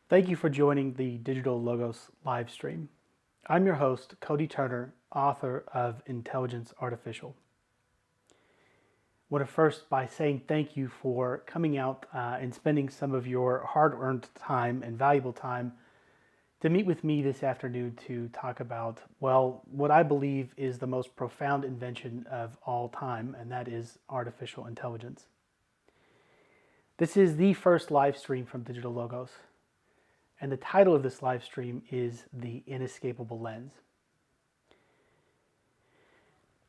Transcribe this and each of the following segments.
Thank you for joining the Digital Logos live stream. I'm your host, Cody Turner, author of Intelligence Artificial. I want to first by saying thank you for coming out and spending some of your hard-earned time and valuable time to meet with me this afternoon to talk about, well, what I believe is the most profound invention of all time, and that is artificial intelligence. This is the first live stream from Digital Logos. And the title of this live stream is The Inescapable Lens.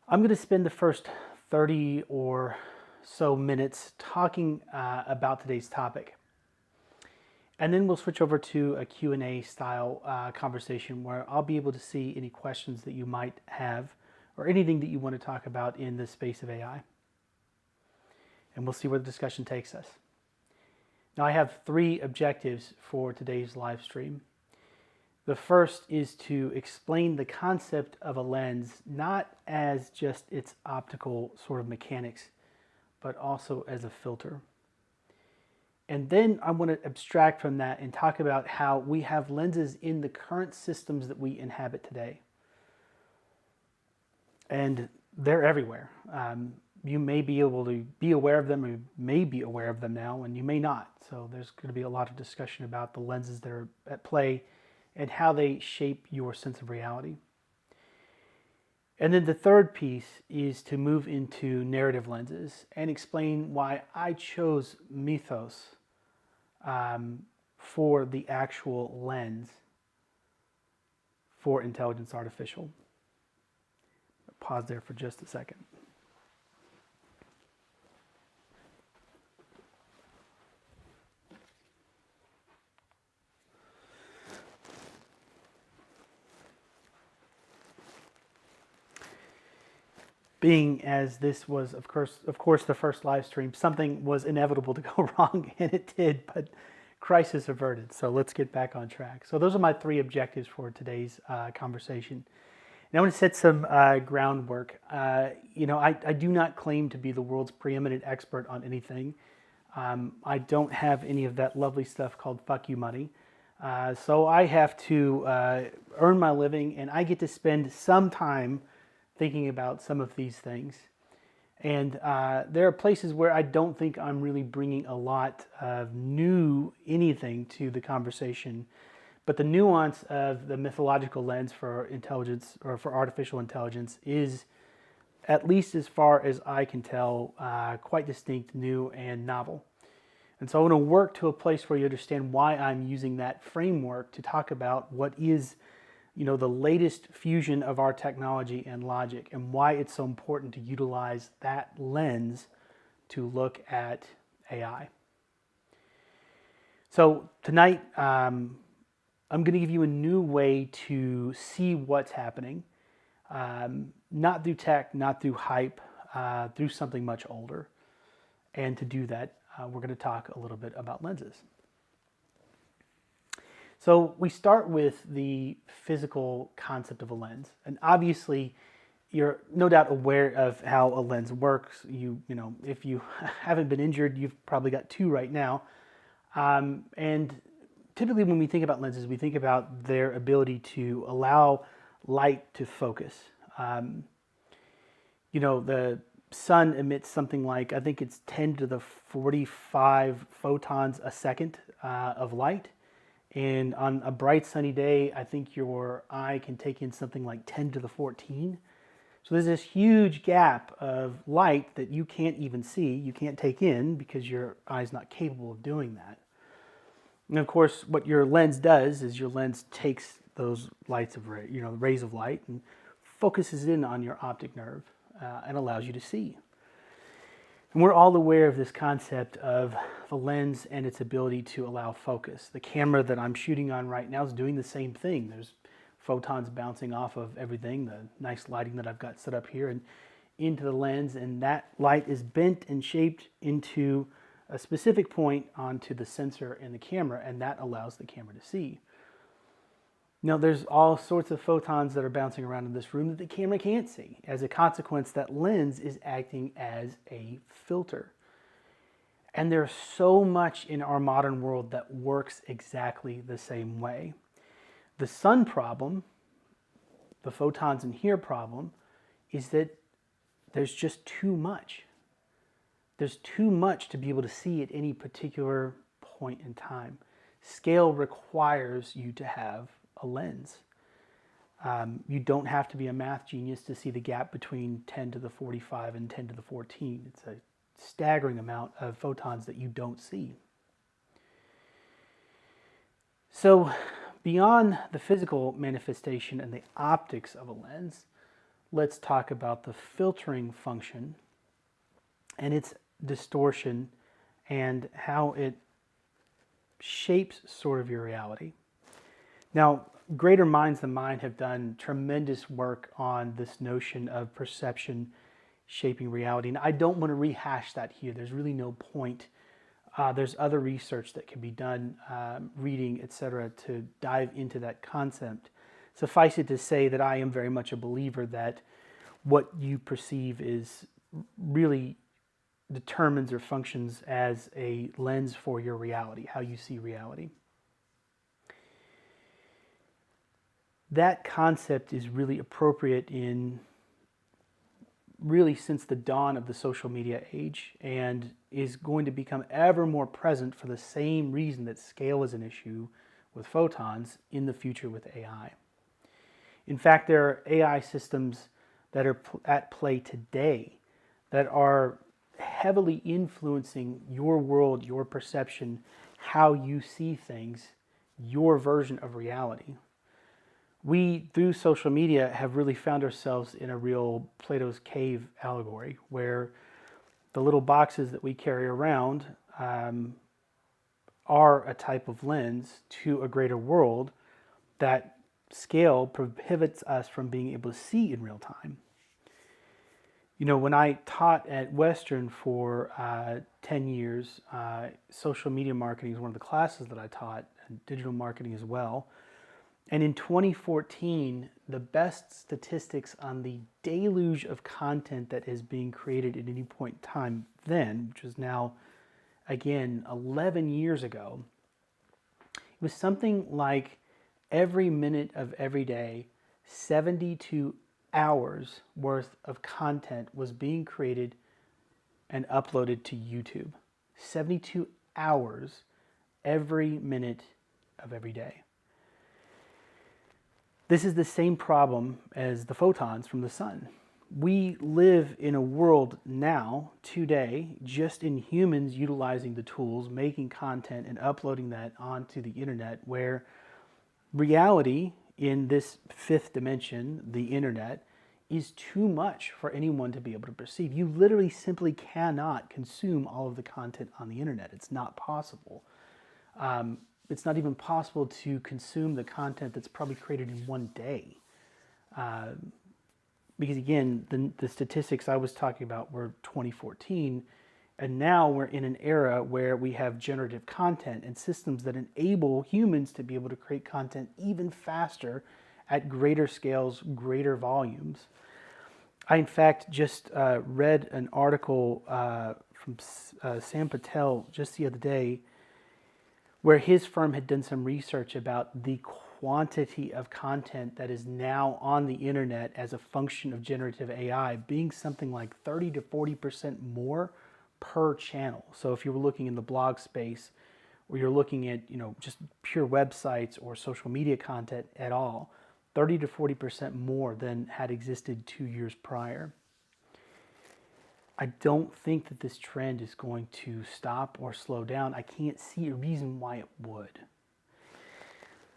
I'm going to spend the first 30 or so minutes talking about today's topic. And then we'll switch over to a Q&A style conversation where I'll be able to see any questions that you might have or anything that you want to talk about in the space of AI. And we'll see where the discussion takes us. Now, I have three objectives for today's live stream. The first is to explain the concept of a lens, not as just its optical sort of mechanics, but also as a filter. And then I want to abstract from that and talk about how we have lenses in the current systems that we inhabit today. And they're everywhere. You may be able to be aware of them, or you may be aware of them now, and you may not. So there's going to be a lot of discussion about the lenses that are at play and how they shape your sense of reality. And then the third piece is to move into narrative lenses and explain why I chose mythos for the actual lens for intelligence artificial. Pause there for just a second. Being as this was, of course, the first live stream, something was inevitable to go wrong, and it did, but crisis averted. So let's get back on track. So those are my three objectives for today's conversation. And I want to set some groundwork. I do not claim to be the world's preeminent expert on anything. I don't have any of that lovely stuff called fuck you money. So I have to earn my living, and I get to spend some time thinking about some of these things. And there are places where I don't think I'm really bringing a lot of new anything to the conversation. But the nuance of the mythological lens for intelligence or for artificial intelligence is, at least as far as I can tell, quite distinct, new, and novel. And so I want to work to a place where you understand why I'm using that framework to talk about what is the latest fusion of our technology and logic, and why it's so important to utilize that lens to look at AI. So tonight, I'm going to give you a new way to see what's happening, not through tech, not through hype, through something much older. And to do that, we're going to talk a little bit about lenses. So we start with the physical concept of a lens, and obviously you're no doubt aware of how a lens works. If you haven't been injured, you've probably got two right now. And typically when we think about lenses, we think about their ability to allow light to focus. The sun emits something like, I think it's 10 to the 45 photons a second of light. And on a bright sunny day, I think your eye can take in something like 10 to the 14. So there's this huge gap of light that you can't even see, you can't take in because your eye's not capable of doing that. And of course, what your lens does is your lens takes those rays of light and focuses in on your optic nerve and allows you to see. And we're all aware of this concept of the lens and its ability to allow focus. The camera that I'm shooting on right now is doing the same thing. There's photons bouncing off of everything, the nice lighting that I've got set up here, and into the lens, and that light is bent and shaped into a specific point onto the sensor in the camera, and that allows the camera to see. Now, there's all sorts of photons that are bouncing around in this room that the camera can't see. As a consequence, that lens is acting as a filter. And there's so much in our modern world that works exactly the same way. The sun problem, the photons in here problem, is that there's just too much. There's too much to be able to see at any particular point in time. Scale requires you to have a lens. You don't have to be a math genius to see the gap between 10 to the 45 and 10 to the 14. It's a staggering amount of photons that you don't see. So beyond the physical manifestation and the optics of a lens, let's talk about the filtering function and its distortion and how it shapes sort of your reality. Now, greater minds than mine have done tremendous work on this notion of perception shaping reality, and I don't want to rehash that here. There's really no point. There's other research that can be done, reading, etc., to dive into that concept. Suffice it to say that I am very much a believer that what you perceive is really determines or functions as a lens for your reality, how you see reality. That concept is really appropriate in really since the dawn of the social media age, and is going to become ever more present for the same reason that scale is an issue with photons in the future with AI. In fact, there are AI systems that are at play today that are heavily influencing your world, your perception, how you see things, your version of reality. We, through social media, have really found ourselves in a real Plato's cave allegory where the little boxes that we carry around are a type of lens to a greater world that scale prohibits us from being able to see in real time. You know, when I taught at Western for 10 years, social media marketing is one of the classes that I taught, and digital marketing as well. And in 2014, the best statistics on the deluge of content that is being created at any point in time then, which is now, again, 11 years ago, it was something like every minute of every day, 72 hours worth of content was being created and uploaded to YouTube. 72 hours every minute of every day. This is the same problem as the photons from the sun. We live in a world now, today, just in humans utilizing the tools, making content and uploading that onto the internet, where reality in this fifth dimension, the internet, is too much for anyone to be able to perceive. You literally simply cannot consume all of the content on the internet. It's not possible. It's not even possible to consume the content that's probably created in one day. Because again, the statistics I was talking about were 2014, and now we're in an era where we have generative content and systems that enable humans to be able to create content even faster at greater scales, greater volumes. I, in fact, just read an article from Sam Patel just the other day where his firm had done some research about the quantity of content that is now on the internet as a function of generative AI being something like 30 to 40% more per channel. So if you were looking in the blog space, or you're looking at, you know, just pure websites or social media content at all, 30 to 40% more than had existed 2 years prior. I don't think that this trend is going to stop or slow down. I can't see a reason why it would.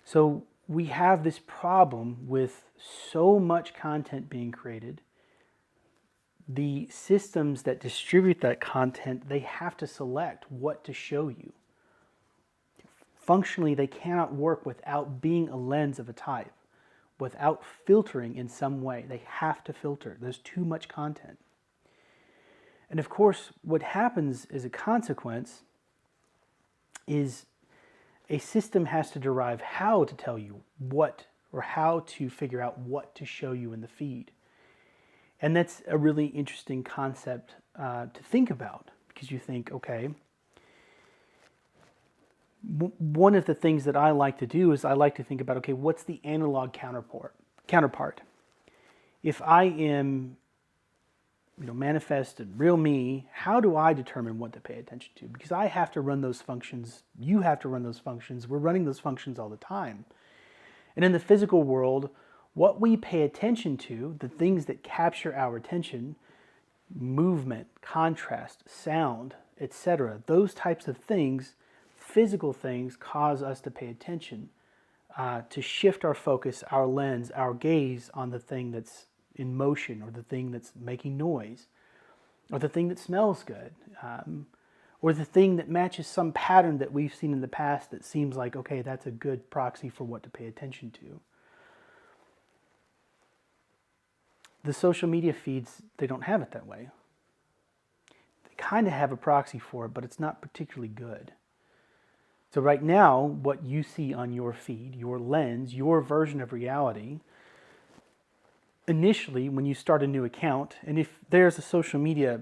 So we have this problem with so much content being created. The systems that distribute that content, they have to select what to show you. Functionally, they cannot work without being a lens of a type, without filtering in some way. They have to filter. There's too much content. And of course, what happens as a consequence is a system has to derive how to tell you what, or how to figure out what to show you in the feed. And that's a really interesting concept to think about, because you think, okay, one of the things that I like to do is I like to think about, okay, what's the analog counterpart? If I am, manifest and real me, how do I determine what to pay attention to? Because I have to run those functions, you have to run those functions, we're running those functions all the time. And in the physical world, what we pay attention to, the things that capture our attention, movement, contrast, sound, etc., those types of things, physical things, cause us to pay attention, to shift our focus, our lens, our gaze on the thing that's in motion, or the thing that's making noise, or the thing that smells good, or the thing that matches some pattern that we've seen in the past that seems like, okay, that's a good proxy for what to pay attention to. The social media feeds, they don't have it that way. They kind of have a proxy for it, but it's not particularly good. So right now, what you see on your feed, your lens, your version of reality, initially when you start a new account, and if there's a social media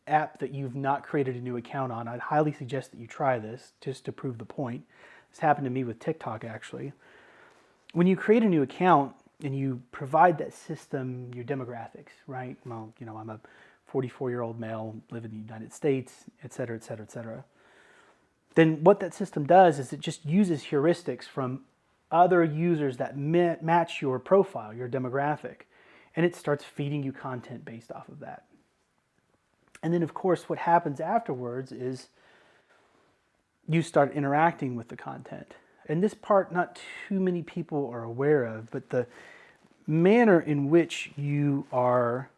app that you've not created a new account on, I'd highly suggest that you try this just to prove the point. This happened to me with TikTok, actually. When you create a new account and you provide that system your demographics, right? Well, I'm a 44-year-old male, live in the United States, et cetera, et cetera, et cetera. Then what that system does is it just uses heuristics from other users that match your profile, your demographic, and it starts feeding you content based off of that. And then, of course, what happens afterwards is you start interacting with the content. And this part, not too many people are aware of, but the manner in which you are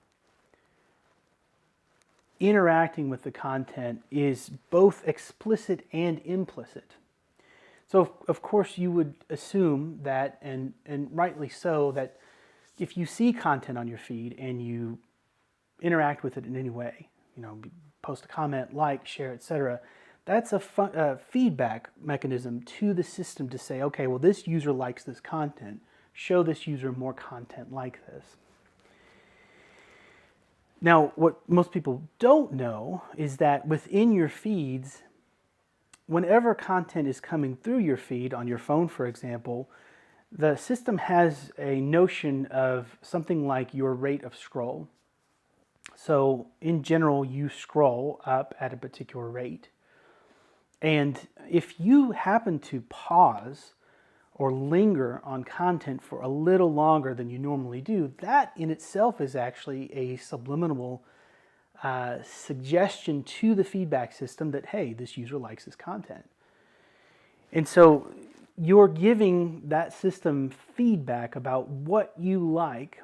interacting with the content is both explicit and implicit. So, of course, you would assume that, and rightly so, that if you see content on your feed and you interact with it in any way, post a comment, like, share, etc., that's a feedback mechanism to the system to say, okay, well, this user likes this content. Show this user more content like this. Now, what most people don't know is that within your feeds, whenever content is coming through your feed on your phone, for example, the system has a notion of something like your rate of scroll. So in general, you scroll up at a particular rate. And if you happen to pause or linger on content for a little longer than you normally do, that in itself is actually a subliminal suggestion to the feedback system that, hey, this user likes this content. And so you're giving that system feedback about what you like,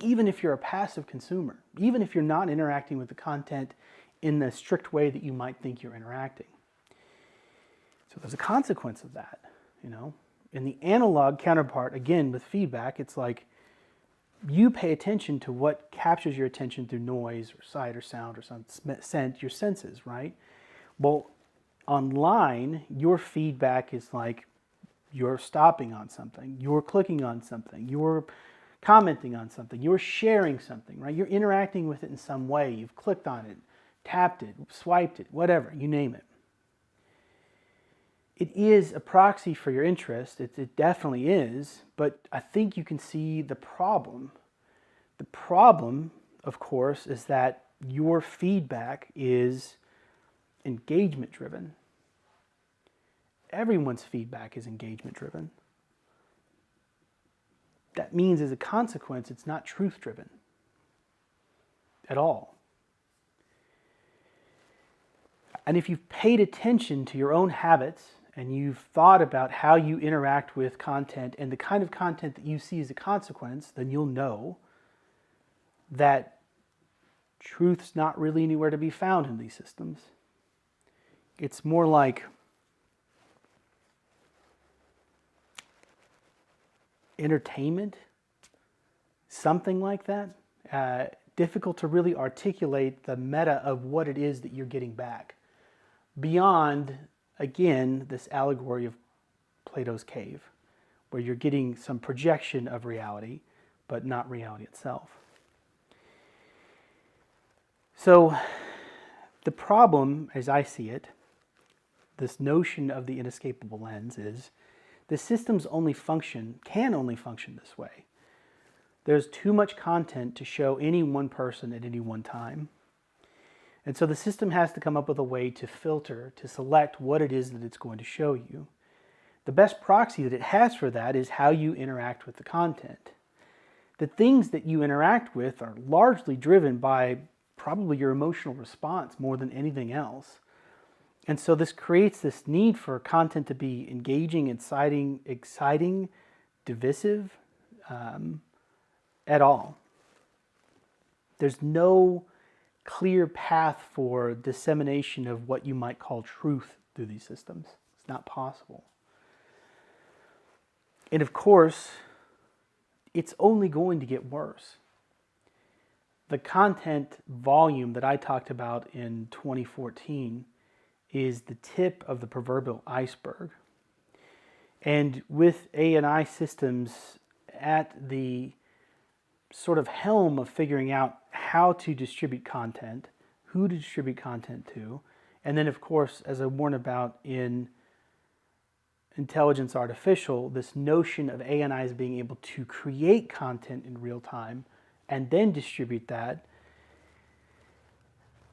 even if you're a passive consumer, even if you're not interacting with the content in the strict way that you might think you're interacting. So there's a consequence of that, In the analog counterpart, again, with feedback, it's like you pay attention to what captures your attention through noise or sight or sound or some scent, your senses, right? Well, online, your feedback is like you're stopping on something, you're clicking on something, you're commenting on something, you're sharing something, right? You're interacting with it in some way. You've clicked on it, tapped it, swiped it, whatever, you name it. It is a proxy for your interest. It definitely is, but I think you can see the problem. The problem, of course, is that your feedback is engagement driven. Everyone's feedback is engagement driven. That means as a consequence, it's not truth driven at all. And if you've paid attention to your own habits and you've thought about how you interact with content and the kind of content that you see as a consequence, then you'll know that truth's not really anywhere to be found in these systems. It's more like entertainment, something like that. Difficult to really articulate the meta of what it is that you're getting back. Beyond, again, this allegory of Plato's cave, where you're getting some projection of reality, but not reality itself. So the problem, as I see it, this notion of the inescapable lens is the systems can only function this way. There's too much content to show any one person at any one time. And so the system has to come up with a way to filter, to select what it is that it's going to show you. The best proxy that it has for that is how you interact with the content. The things that you interact with are largely driven by probably your emotional response more than anything else. And so this creates this need for content to be engaging, exciting, divisive, at all. There's no clear path for dissemination of what you might call truth through these systems. It's not possible. And of course, it's only going to get worse. The content volume that I talked about in 2014 is the tip of the proverbial iceberg. And with A&I systems at the sort of helm of figuring out how to distribute content, who to distribute content to, and then of course, as I warn about in intelligence artificial, this notion of ANIs being able to create content in real time and then distribute that.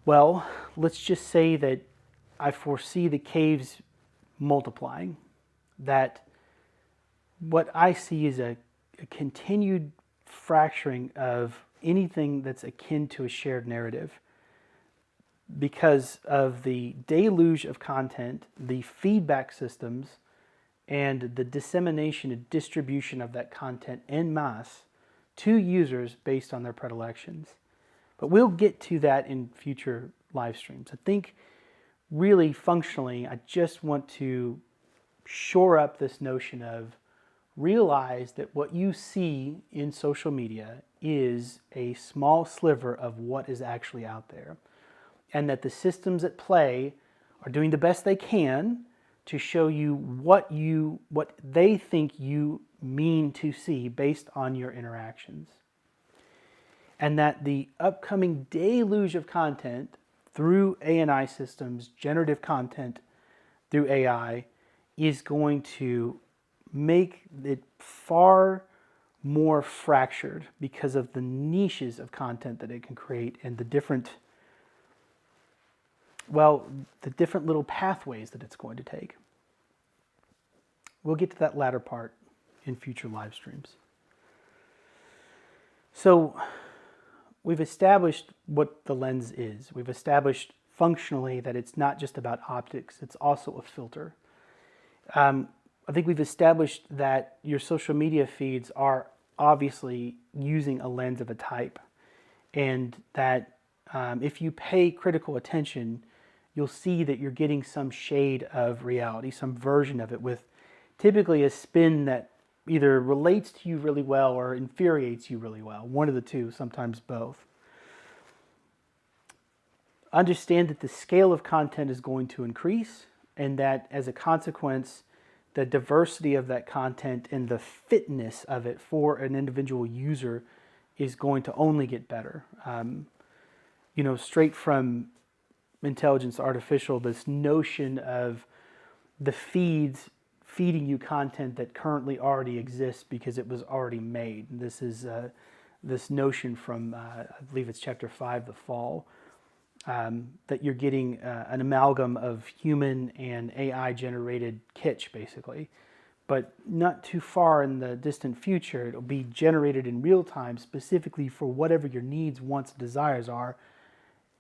Well, let's just say that I foresee the caves multiplying, that what I see is a continued fracturing of anything that's akin to a shared narrative because of the deluge of content, the feedback systems, and the dissemination and distribution of that content en masse to users based on their predilections. But we'll get to that in future live streams. I think really functionally, I just want to shore up this notion of realize that what you see in social media is a small sliver of what is actually out there, and that the systems at play are doing the best they can to show you what they think you mean to see based on your interactions. And that the upcoming deluge of content through ANI systems, generative content through AI, is going to make it far more fractured because of the niches of content that it can create and the different little pathways that it's going to take. We'll get to that latter part in future live streams. So we've established what the lens is. We've established functionally that it's not just about optics, it's also a filter. I think we've established that your social media feeds are obviously using a lens of a type, and that if you pay critical attention, you'll see that you're getting some shade of reality, some version of it, with typically a spin that either relates to you really well or infuriates you really well. One of the two, sometimes both. Understand that the scale of content is going to increase, and that as a consequence, the diversity of that content and the fitness of it for an individual user is going to only get better. Straight from intelligence artificial, this notion of the feeds feeding you content that currently already exists because it was already made. This is this notion from, I believe it's chapter 5, The Fall, that you're getting an amalgam of human and AI-generated kitsch, basically. But not too far in the distant future, it'll be generated in real time specifically for whatever your needs, wants, desires are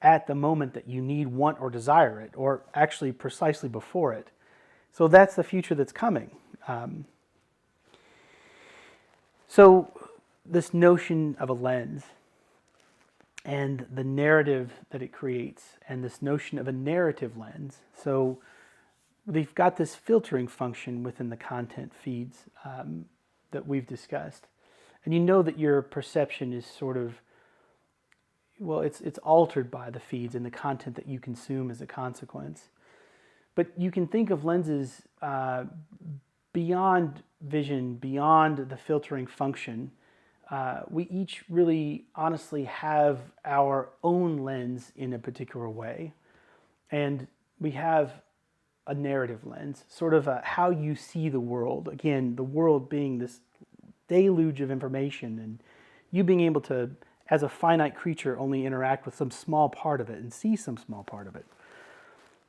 at the moment that you need, want, or desire it, or actually precisely before it. So that's the future that's coming. So this notion of a lens and the narrative that it creates, and this notion of a narrative lens. So they've got this filtering function within the content feeds that we've discussed. And you know that your perception is sort of, it's altered by the feeds and the content that you consume as a consequence. But you can think of lenses beyond vision, beyond the filtering function. We each really honestly have our own lens in a particular way. And we have a narrative lens, sort of how you see the world. Again, the world being this deluge of information, and you being able to, as a finite creature, only interact with some small part of it and see some small part of it.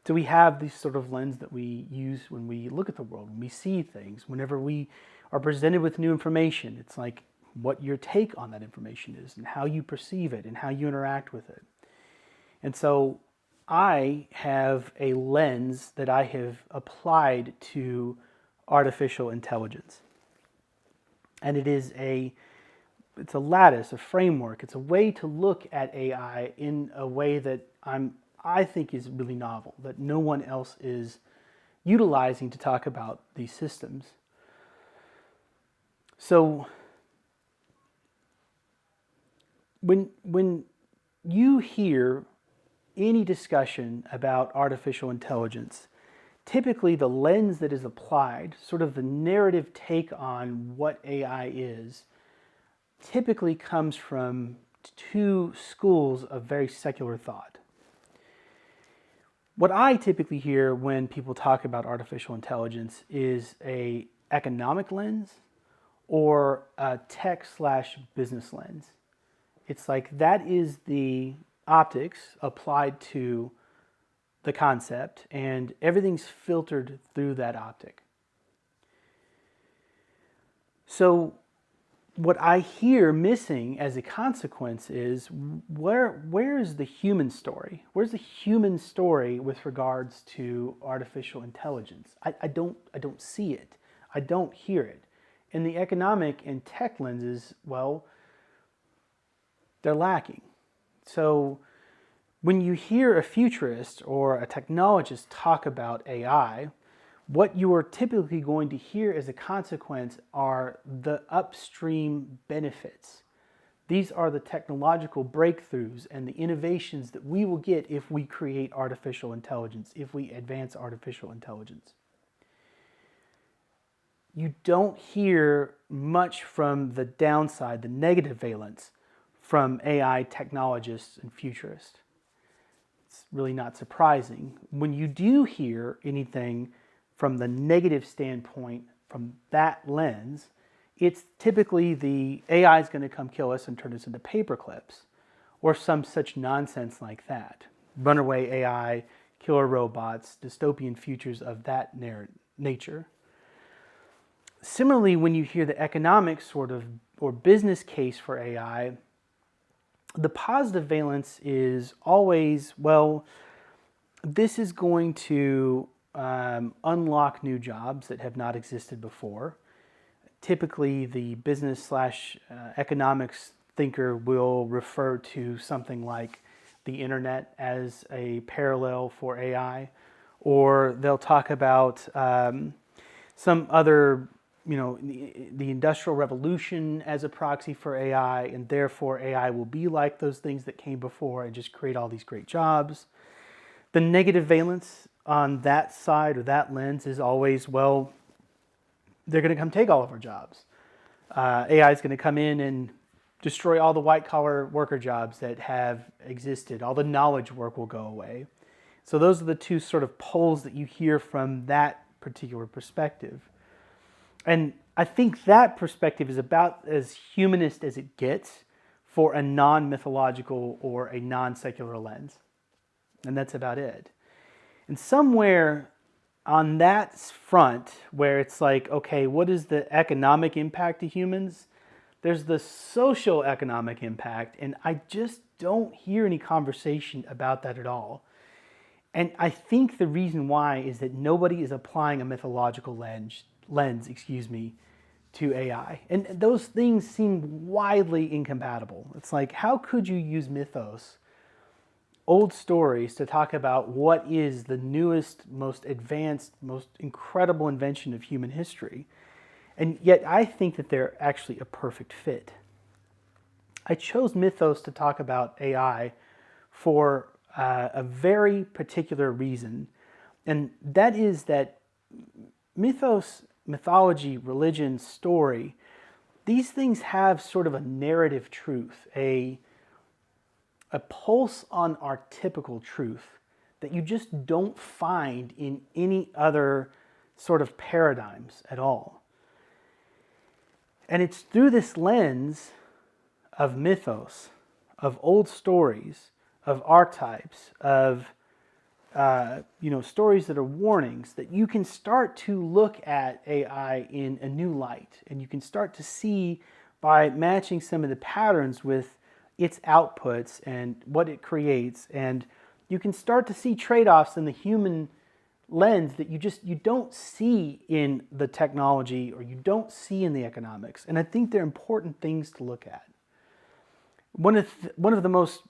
So we have this sort of lens that we use when we look at the world, when we see things, whenever we are presented with new information. It's like what your take on that information is and how you perceive it and how you interact with it. And so I have a lens that I have applied to artificial intelligence. And it's a lattice, a framework. It's a way to look at AI in a way that I think is really novel, that no one else is utilizing to talk about these systems. So when you hear any discussion about artificial intelligence, typically the lens that is applied, sort of the narrative take on what AI is, typically comes from two schools of very secular thought. What I typically hear when people talk about artificial intelligence is an economic lens or a tech/business lens. It's like that is the optics applied to the concept, and everything's filtered through that optic. So what I hear missing as a consequence is where is the human story? Where's the human story with regards to artificial intelligence? I don't see it. I don't hear it. And the economic and tech lenses, well, they're lacking. So when you hear a futurist or a technologist talk about AI, what you are typically going to hear as a consequence are the upstream benefits. These are the technological breakthroughs and the innovations that we will get if we create artificial intelligence, if we advance artificial intelligence. You don't hear much from the downside, the negative valence, from AI technologists and futurists. It's really not surprising. When you do hear anything from the negative standpoint, from that lens, it's typically the AI is going to come kill us and turn us into paper clips, or some such nonsense like that. Runaway AI, killer robots, dystopian futures of that nature. Similarly, when you hear the economic sort of or business case for AI, the positive valence is always, well, this is going to unlock new jobs that have not existed before. Typically, the business/economics thinker will refer to something like the internet as a parallel for AI, or they'll talk about some other, the Industrial Revolution as a proxy for AI, and therefore AI will be like those things that came before and just create all these great jobs. The negative valence on that side or that lens is always, well, they're going to come take all of our jobs. AI is going to come in and destroy all the white-collar worker jobs that have existed. All the knowledge work will go away. So those are the two sort of poles that you hear from that particular perspective. And I think that perspective is about as humanist as it gets for a non-mythological or a non-secular lens. And that's about it. And somewhere on that front where it's like, okay, what is the economic impact to humans? There's the social economic impact, and I just don't hear any conversation about that at all. And I think the reason why is that nobody is applying a mythological lens, to AI. And those things seem widely incompatible. It's like, how could you use mythos, old stories, to talk about what is the newest, most advanced, most incredible invention of human history? And yet I think that they're actually a perfect fit. I chose mythos to talk about AI for a very particular reason. And that is that mythos, mythology, religion, story, these things have sort of a narrative truth, a pulse on our typical truth that you just don't find in any other sort of paradigms at all. And it's through this lens of mythos, of old stories, of archetypes, of stories that are warnings, that you can start to look at AI in a new light. And you can start to see, by matching some of the patterns with its outputs and what it creates, and you can start to see trade-offs in the human lens that you don't see in the technology, or you don't see in the economics. And I think they're important things to look at. One of the most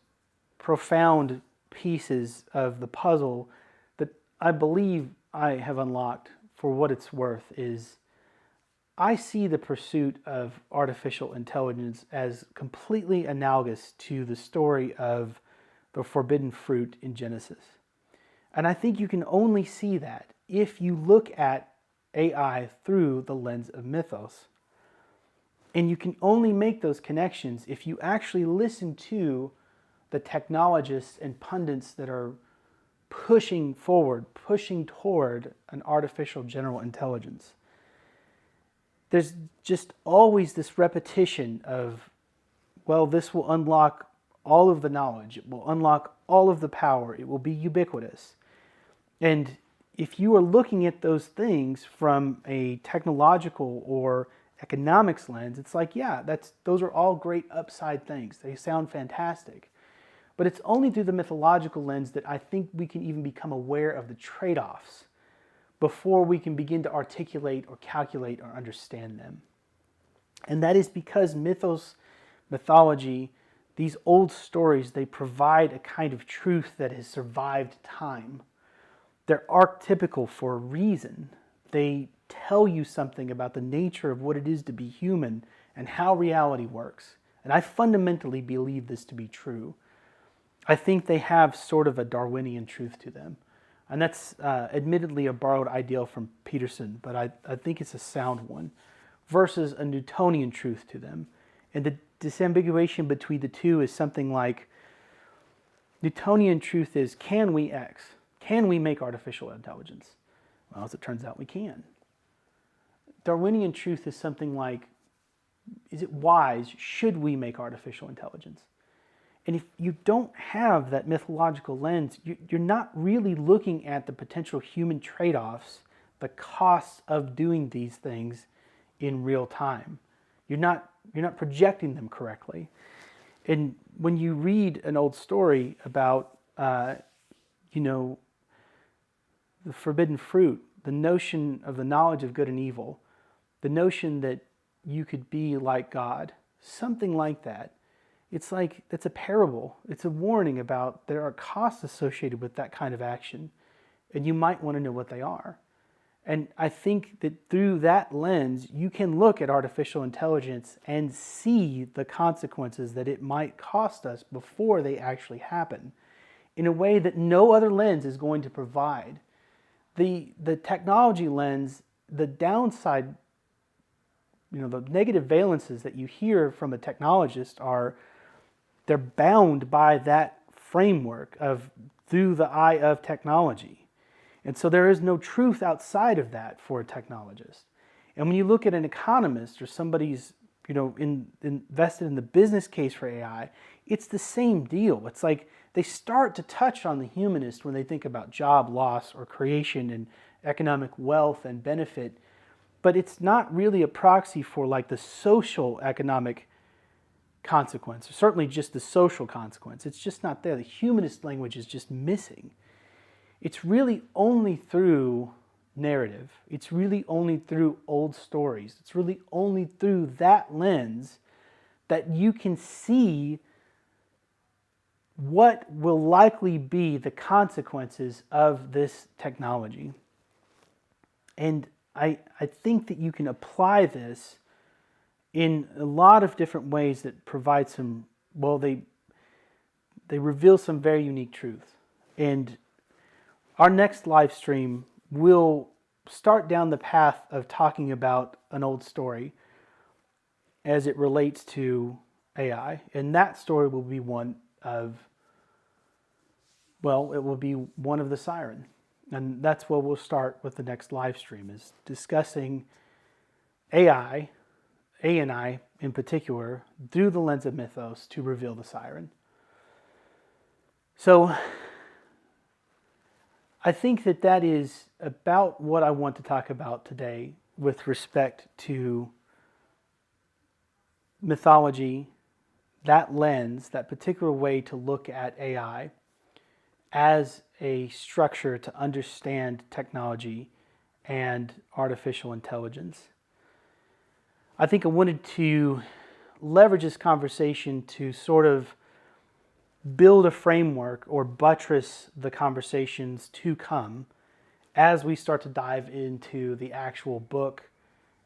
profound pieces of the puzzle that I believe I have unlocked, for what it's worth, is I see the pursuit of artificial intelligence as completely analogous to the story of the forbidden fruit in Genesis. And I think you can only see that if you look at AI through the lens of mythos. And you can only make those connections if you actually listen to the technologists and pundits that are pushing forward, pushing toward an artificial general intelligence. There's just always this repetition of, well, this will unlock all of the knowledge, it will unlock all of the power, it will be ubiquitous. And if you are looking at those things from a technological or economics lens, it's like, yeah, those are all great upside things. They sound fantastic. But it's only through the mythological lens that I think we can even become aware of the trade-offs before we can begin to articulate or calculate or understand them. And that is because mythology, these old stories, they provide a kind of truth that has survived time. They're archetypical for a reason. They tell you something about the nature of what it is to be human and how reality works. And I fundamentally believe this to be true. I think they have sort of a Darwinian truth to them. And that's admittedly a borrowed ideal from Peterson, but I think it's a sound one, versus a Newtonian truth to them. And the disambiguation between the two is something like, Newtonian truth is, can we X? Can we make artificial intelligence? Well, as it turns out, we can. Darwinian truth is something like, is it wise? Should we make artificial intelligence? And if you don't have that mythological lens, you're not really looking at the potential human trade-offs, the costs of doing these things in real time. You're not projecting them correctly. And when you read an old story about, the forbidden fruit, the notion of the knowledge of good and evil, the notion that you could be like God, something like that. It's like, it's a parable. It's a warning about there are costs associated with that kind of action, and you might want to know what they are. And I think that through that lens, you can look at artificial intelligence and see the consequences that it might cost us before they actually happen, in a way that no other lens is going to provide. The technology lens, the downside, the negative valences that you hear from a technologist are, they're bound by that framework of through the eye of technology. And so there is no truth outside of that for a technologist. And when you look at an economist or somebody's, invested in the business case for AI, it's the same deal. It's like they start to touch on the humanist when they think about job loss or creation and economic wealth and benefit, but it's not really a proxy for like the social economic consequence, or certainly just the social consequence. It's just not there. The humanist language is just missing. It's really only through narrative. It's really only through old stories. It's really only through that lens that you can see what will likely be the consequences of this technology. And I think that you can apply this in a lot of different ways that provide some, they reveal some very unique truth. And our next live stream will start down the path of talking about an old story as it relates to AI. And that story will be one of Well, it will be one of the siren. And that's where we'll start with the next live stream, is discussing AI, ANI in particular, through the lens of mythos to reveal the siren. So I think that is about what I want to talk about today with respect to mythology, that lens, that particular way to look at AI as a structure to understand technology and artificial intelligence. I think I wanted to leverage this conversation to sort of build a framework or buttress the conversations to come as we start to dive into the actual book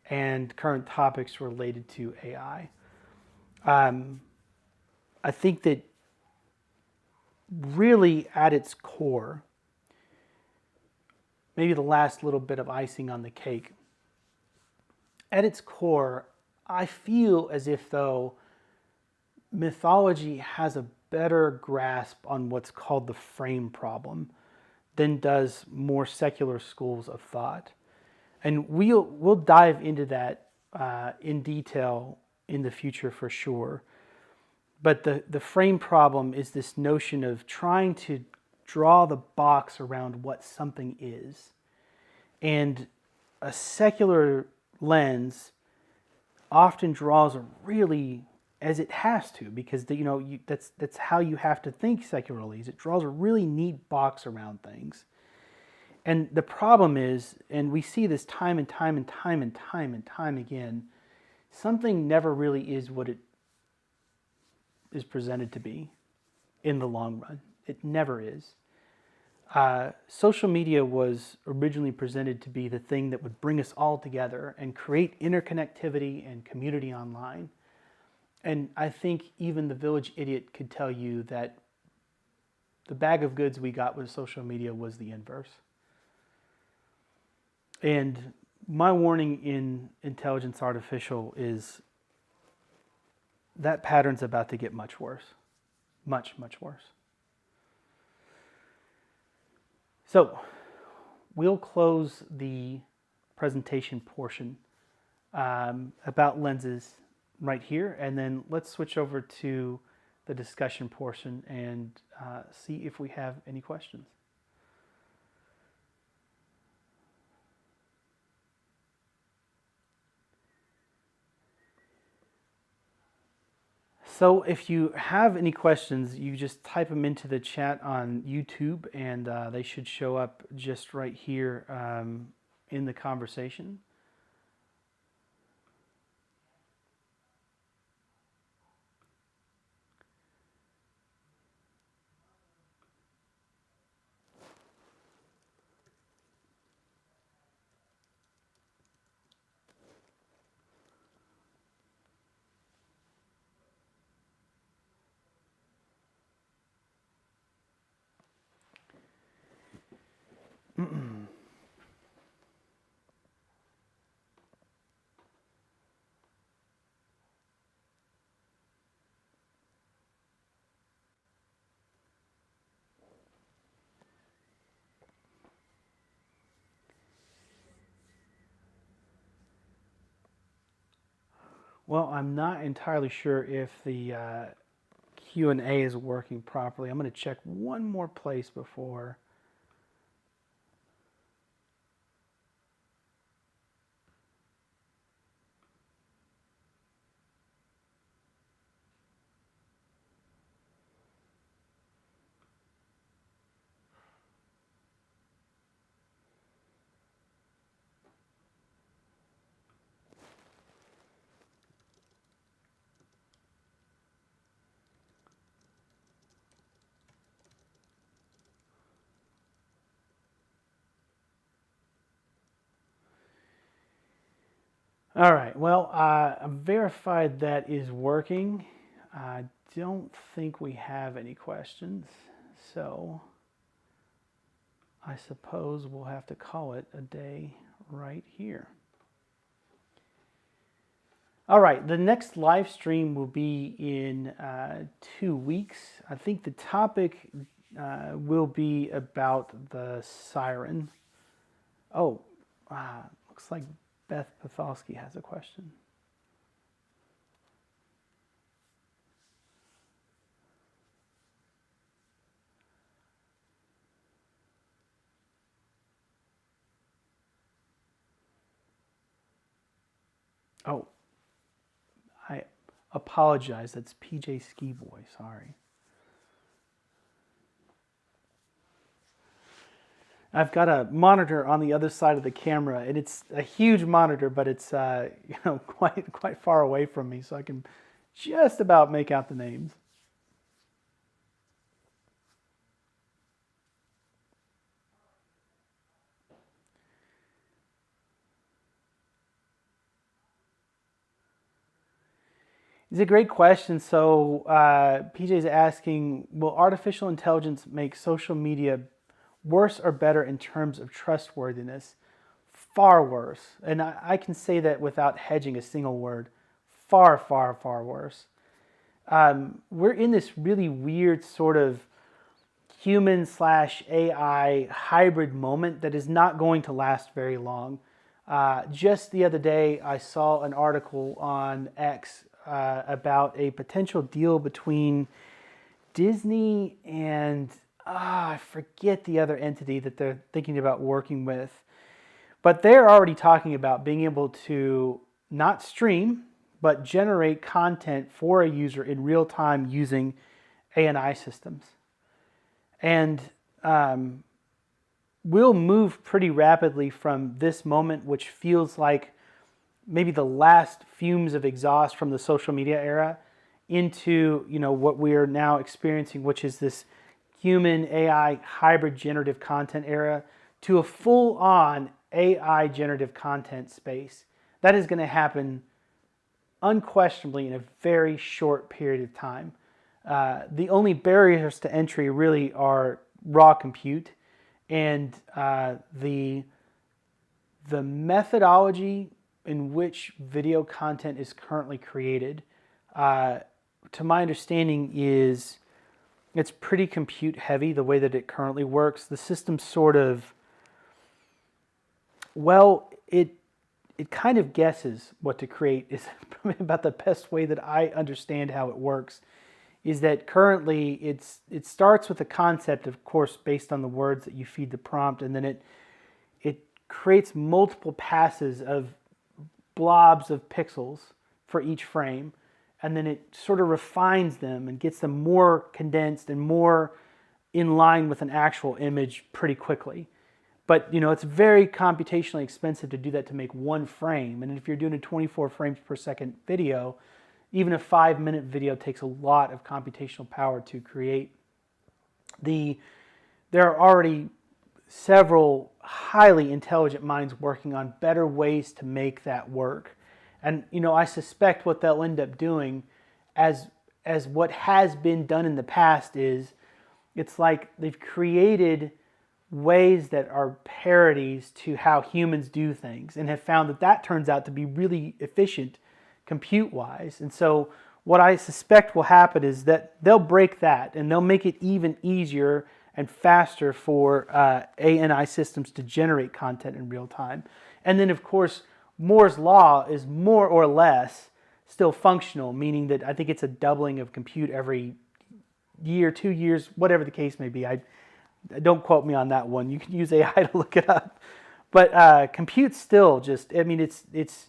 and current topics related to AI. I think that really at its core, maybe the last little bit of icing on the cake, at its core, I feel as if though mythology has a better grasp on what's called the frame problem than does more secular schools of thought. And we'll dive into that in detail in the future for sure. But the frame problem is this notion of trying to draw the box around what something is. And a secular lens often draws a really, as it has to, because that's how you have to think secularly, is it draws a really neat box around things. And the problem is, and we see this time and time and time and time and time again, something never really is what it is presented to be in the long run. It never is. Social media was originally presented to be the thing that would bring us all together and create interconnectivity and community online. And I think even the village idiot could tell you that the bag of goods we got with social media was the inverse. And my warning in intelligence artificial is that pattern's about to get much worse. Much, much worse. So we'll close the presentation portion about lenses right here, and then let's switch over to the discussion portion and see if we have any questions. So if you have any questions, you just type them into the chat on YouTube, and they should show up just right here in the conversation. Well, I'm not entirely sure if the Q&A is working properly. I'm going to check one more place before. All right, well, I've verified that is working. I don't think we have any questions, so I suppose we'll have to call it a day right here. All right, the next live stream will be in 2 weeks. I think the topic will be about the siren. Oh, looks like Beth Pathalski has a question. Oh, I apologize. That's PJ Ski Boy. Sorry. I've got a monitor on the other side of the camera, and it's a huge monitor, but it's quite far away from me, so I can just about make out the names. It's a great question. So PJ's asking, will artificial intelligence make social media worse or better in terms of trustworthiness? Far worse. And I can say that without hedging a single word. Far, far, far worse. We're in this really weird sort of human/AI hybrid moment that is not going to last very long. Just the other day, I saw an article on X about a potential deal between Disney and I forget the other entity that they're thinking about working with. But they're already talking about being able to not stream, but generate content for a user in real time using ANI systems. And we'll move pretty rapidly from this moment, which feels like maybe the last fumes of exhaust from the social media era, into what we are now experiencing, which is this human AI hybrid generative content era, to a full-on AI generative content space. That is going to happen unquestionably in a very short period of time. The only barriers to entry really are raw compute and the methodology in which video content is currently created, to my understanding, is it's pretty compute heavy the way that it currently works. The system sort of, it kind of guesses what to create is probably about the best way that I understand how it works. Is that currently it starts with a concept, of course, based on the words that you feed the prompt, and then it creates multiple passes of blobs of pixels for each frame, and then it sort of refines them and gets them more condensed and more in line with an actual image pretty quickly. But it's very computationally expensive to do that to make one frame, and if you're doing a 24 frames per second video, even a 5-minute video takes a lot of computational power to create. There are already several highly intelligent minds working on better ways to make that work. And I suspect what they'll end up doing, as what has been done in the past, is it's like they've created ways that are parodies to how humans do things and have found that turns out to be really efficient compute-wise. And so what I suspect will happen is that they'll break that and they'll make it even easier and faster for ANI systems to generate content in real time. And then, of course, Moore's law is more or less still functional, meaning that I think it's a doubling of compute every year, 2 years, whatever the case may be. Don't quote me on that one. You can use AI to look it up. But compute still just, it's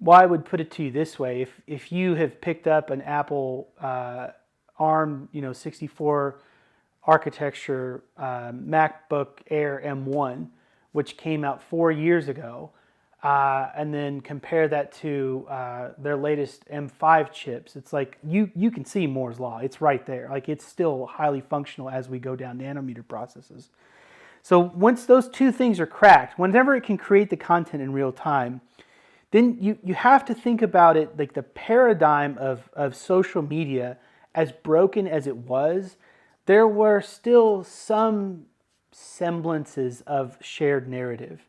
well, I would put it to you this way. If you have picked up an Apple ARM 64 architecture MacBook Air M1, which came out 4 years ago, and then compare that to their latest M5 chips, it's like you can see Moore's law. It's right there. Like, it's still highly functional as we go down nanometer processes. So once those two things are cracked, whenever it can create the content in real time, then you have to think about it like the paradigm of social media, as broken as it was, there were still some semblances of shared narrative.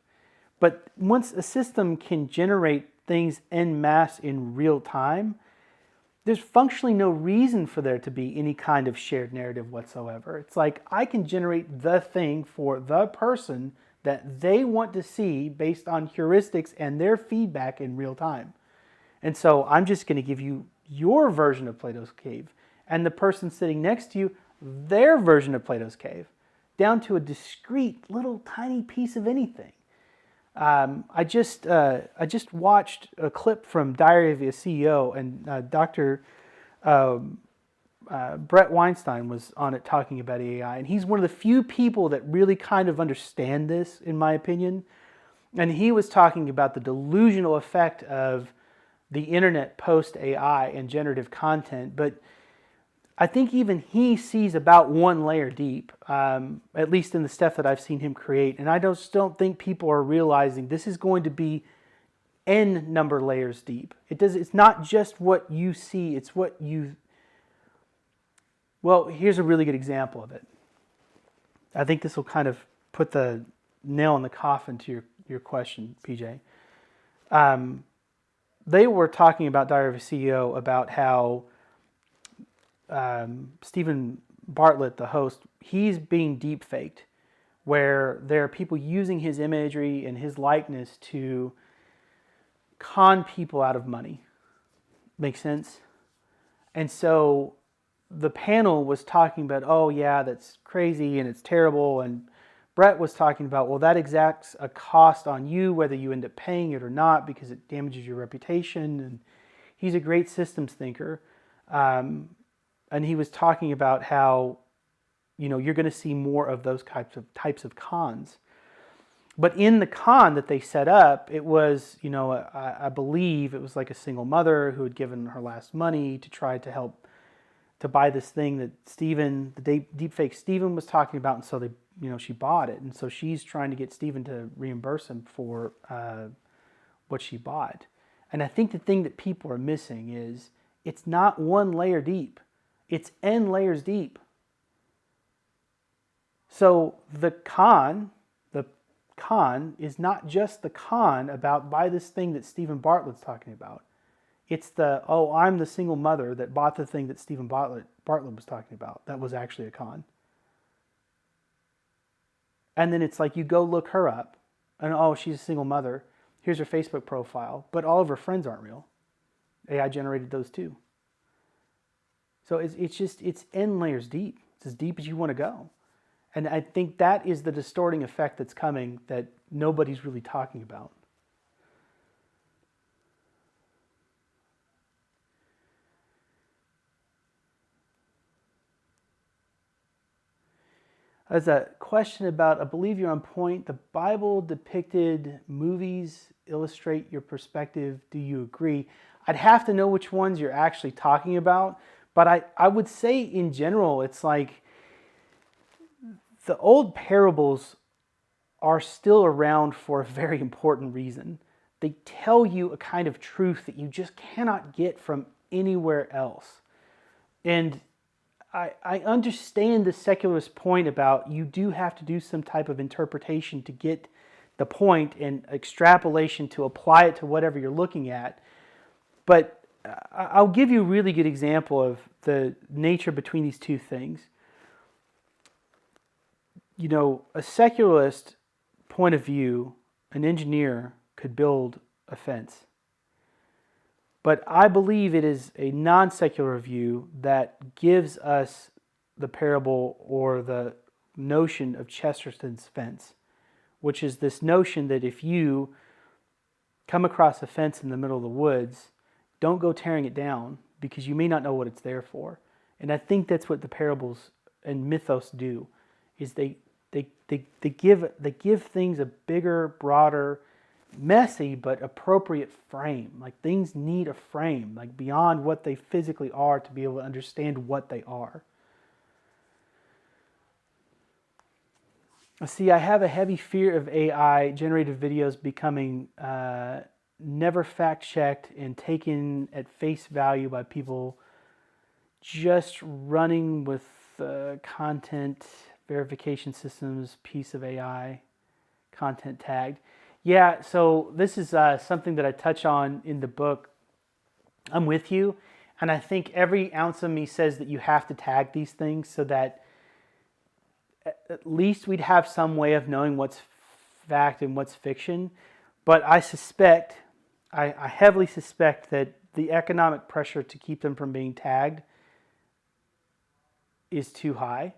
But once a system can generate things en masse in real time, there's functionally no reason for there to be any kind of shared narrative whatsoever. It's like I can generate the thing for the person that they want to see based on heuristics and their feedback in real time. And so I'm just going to give you your version of Plato's cave, and the person sitting next to you, their version of Plato's cave, down to a discrete little tiny piece of anything. I just watched a clip from Diary of a CEO, and Dr. Brett Weinstein was on it talking about AI, and he's one of the few people that really kind of understand this, in my opinion. And he was talking about the delusional effect of the internet post AI and generative content, but I think even he sees about one layer deep, at least in the stuff that I've seen him create. And I just don't think people are realizing this is going to be n number layers deep. It's not just what you see, it's what you... Well, here's a really good example of it. I think this will kind of put the nail in the coffin to your question, PJ. They were talking about Diary of a CEO about how Stephen Bartlett, the host, he's being deep faked, where there are people using his imagery and his likeness to con people out of money. Make sense? And so the panel was talking about, oh yeah, that's crazy and it's terrible. And Brett was talking about, well, that exacts a cost on you, whether you end up paying it or not, because it damages your reputation. And he's a great systems thinker. And he was talking about how, you're going to see more of those types of cons. But in the con that they set up, it was, I believe it was like a single mother who had given her last money to try to help to buy this thing that the deepfake Stephen was talking about, and so they, she bought it, and so she's trying to get Stephen to reimburse him for what she bought. And I think the thing that people are missing is it's not one layer deep. It's n layers deep. So the con is not just the con about buy this thing that Stephen Bartlett's talking about. It's I'm the single mother that bought the thing that Stephen Bartlett was talking about. That was actually a con. And then it's like you go look her up and she's a single mother. Here's her Facebook profile, but all of her friends aren't real. AI generated those too. So it's n layers deep. It's as deep as you want to go. And I think that is the distorting effect that's coming that nobody's really talking about. There's a question about, I believe you're on point, the Bible depicted movies illustrate your perspective. Do you agree? I'd have to know which ones you're actually talking about. But I would say in general, it's like the old parables are still around for a very important reason. They tell you a kind of truth that you just cannot get from anywhere else. And I understand the secularist point about you do have to do some type of interpretation to get the point and extrapolation to apply it to whatever you're looking at. But I'll give you a really good example of the nature between these two things. A secularist point of view, an engineer could build a fence. But I believe it is a non-secular view that gives us the parable or the notion of Chesterton's fence, which is this notion that if you come across a fence in the middle of the woods, don't go tearing it down because you may not know what it's there for. And I think that's what the parables and mythos do, is they give things a bigger, broader, messy but appropriate frame. Like things need a frame, like beyond what they physically are, to be able to understand what they are. See, I have a heavy fear of AI generated videos becoming never fact-checked and taken at face value by people just running with content verification systems, piece of AI, content tagged. Yeah, so this is something that I touch on in the book. I'm with you. And I think every ounce of me says that you have to tag these things so that at least we'd have some way of knowing what's fact and what's fiction. But I suspect, I heavily suspect that the economic pressure to keep them from being tagged is too high.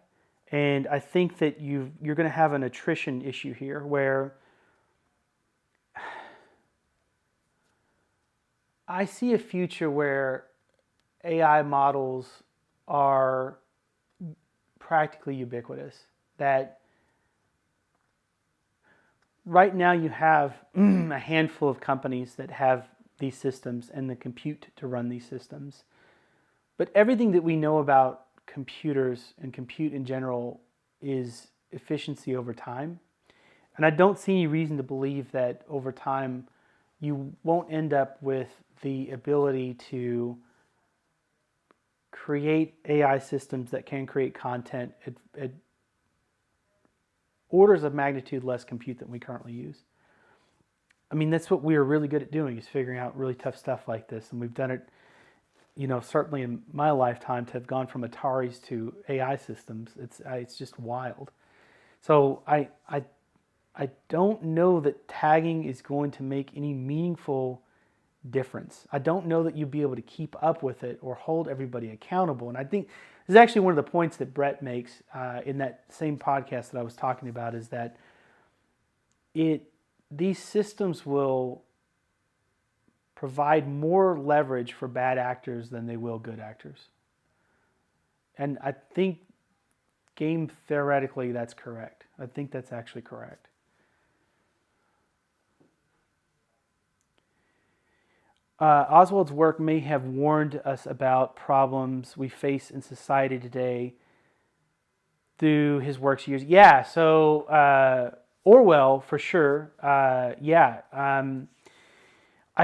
And I think that you're going to have an attrition issue here where I see a future where AI models are practically ubiquitous. That right now you have a handful of companies that have these systems and the compute to run these systems. But everything that we know about computers and compute in general is efficiency over time. And I don't see any reason to believe that over time you won't end up with the ability to create AI systems that can create content at orders of magnitude less compute than we currently use. I mean, that's what we are really good at doing, is figuring out really tough stuff like this. And we've done it, certainly in my lifetime, to have gone from Ataris to AI systems. It's just wild. So I don't know that tagging is going to make any meaningful difference. I don't know that you'll be able to keep up with it or hold everybody accountable. And I think this is actually one of the points that Brett makes in that same podcast that I was talking about, is that these systems will provide more leverage for bad actors than they will good actors. And I think game theoretically that's correct. I think that's actually correct. Oswald's work may have warned us about problems we face in society today through his works years. Yeah, so Orwell, for sure. I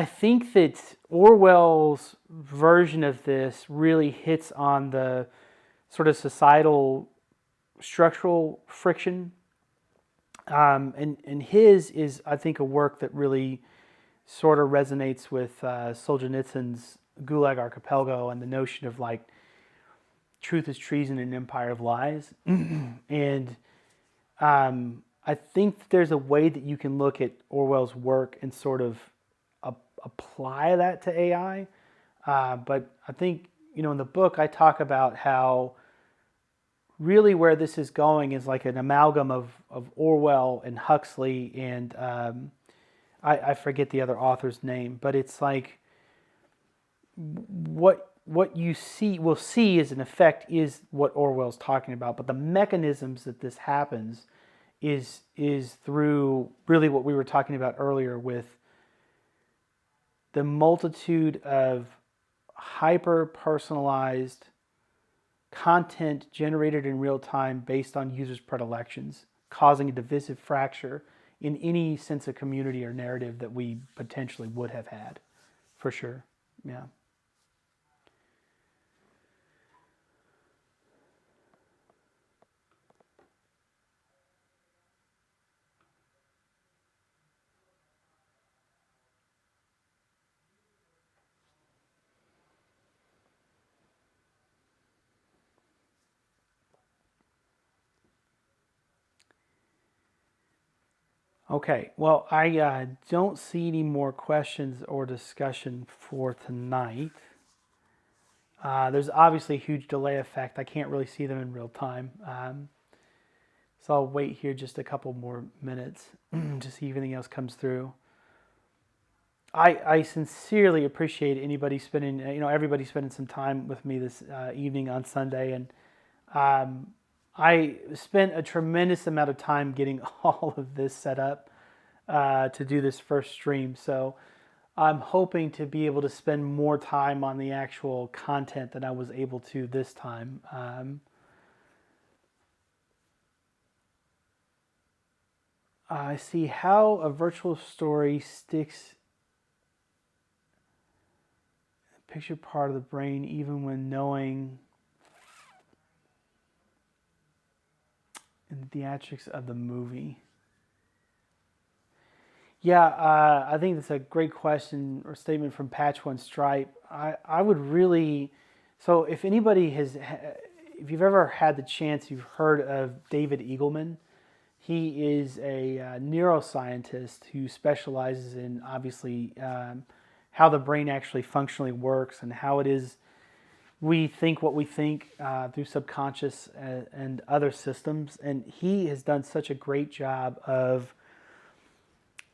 think that Orwell's version of this really hits on the sort of societal structural friction. And his is, I think, a work that really sort of resonates with Solzhenitsyn's Gulag Archipelago and the notion of like truth is treason and empire of lies. And I think that there's a way that you can look at Orwell's work and sort of apply that to AI. But I think, in the book I talk about how really where this is going is like an amalgam of Orwell and Huxley and I forget the other author's name, but it's like what you will see as an effect is what Orwell's talking about, but the mechanisms that this happens is through really what we were talking about earlier with the multitude of hyper-personalized content generated in real time based on users' predilections, causing a divisive fracture in any sense of community or narrative that we potentially would have had, for sure. Yeah. Okay, well, I don't see any more questions or discussion for tonight. There's obviously a huge delay effect. I can't really see them in real time. So I'll wait here just a couple more minutes to see if anything else comes through. I sincerely appreciate anybody spending, everybody spending some time with me this evening on Sunday. And I spent a tremendous amount of time getting all of this set up to do this first stream. So I'm hoping to be able to spend more time on the actual content than I was able to this time. I see how a virtual story sticks a picture part of the brain even when knowing in the theatrics of the movie. Yeah, I think that's a great question or statement from Patch One Stripe. I would really, so if anybody if you've ever had the chance, you've heard of David Eagleman. He is a neuroscientist who specializes in obviously how the brain actually functionally works and how it is we think what we think through subconscious and other systems. And he has done such a great job of,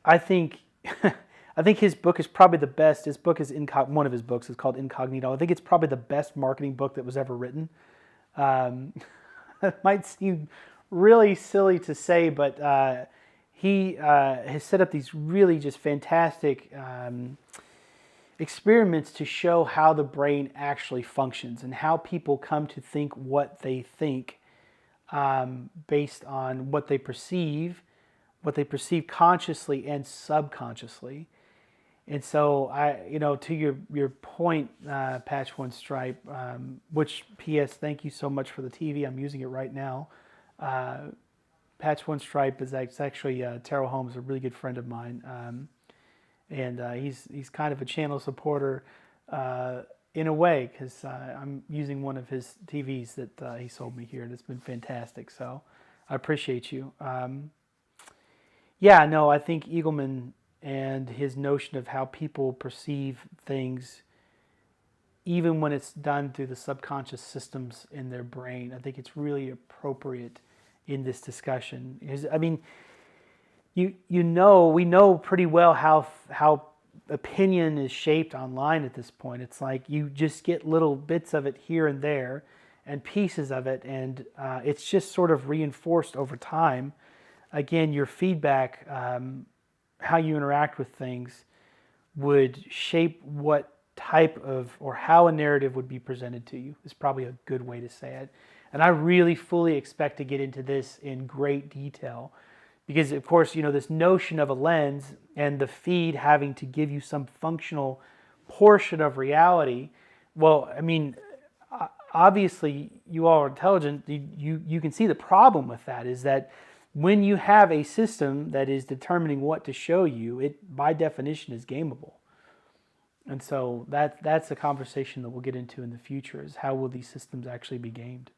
I think, I think his book is probably the best. His book is one of his books is called Incognito. I think it's probably the best marketing book that was ever written. It might seem really silly to say, but he has set up these really just fantastic experiments to show how the brain actually functions and how people come to think what they think based on what they perceive consciously and subconsciously. And so to your point, Patch One Stripe, which P.S. Thank you so much for the TV. I'm using it right now. Patch One Stripe is actually Terrell Holmes, a really good friend of mine, and he's kind of a channel supporter in a way because I'm using one of his TVs that he sold me here, and it's been fantastic. So I appreciate you. Yeah, no, I think Eagleman and his notion of how people perceive things, even when it's done through the subconscious systems in their brain, I think it's really appropriate in this discussion. I mean, we know pretty well how opinion is shaped online at this point. It's like you just get little bits of it here and there and pieces of it, and it's just sort of reinforced over time. Again, your feedback, how you interact with things would shape what type of or how a narrative would be presented to you is probably a good way to say it. And I really fully expect to get into this in great detail because, of course, this notion of a lens and the feed having to give you some functional portion of reality. Well, I mean, obviously, you all are intelligent. You can see the problem with that is that when you have a system that is determining what to show you, it by definition is gameable. And so that's a conversation that we'll get into in the future is how will these systems actually be gamed.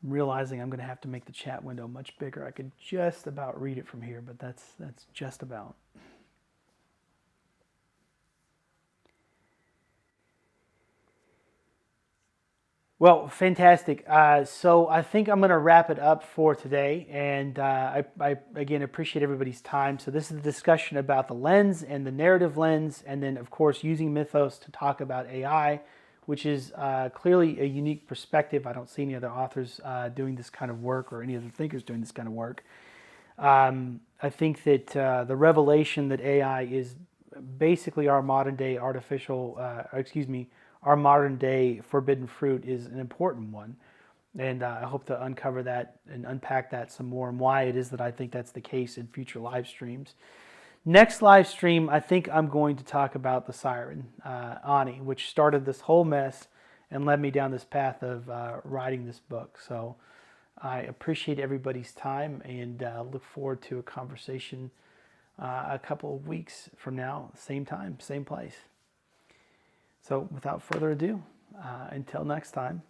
I'm realizing I'm going to have to make the chat window much bigger. I could just about read it from here, but that's just about. Well, fantastic. So I think I'm going to wrap it up for today. And I again, appreciate everybody's time. So this is the discussion about the lens and the narrative lens. And then, of course, using Mythos to talk about AI, which is clearly a unique perspective. I don't see any other authors doing this kind of work or any other thinkers doing this kind of work. I think that the revelation that AI is basically our modern day our modern day forbidden fruit is an important one. And I hope to uncover that and unpack that some more and why it is that I think that's the case in future live streams. Next live stream, I think I'm going to talk about the siren, Ani, which started this whole mess and led me down this path of writing this book. So I appreciate everybody's time and look forward to a conversation a couple of weeks from now, same time, same place. So without further ado, until next time,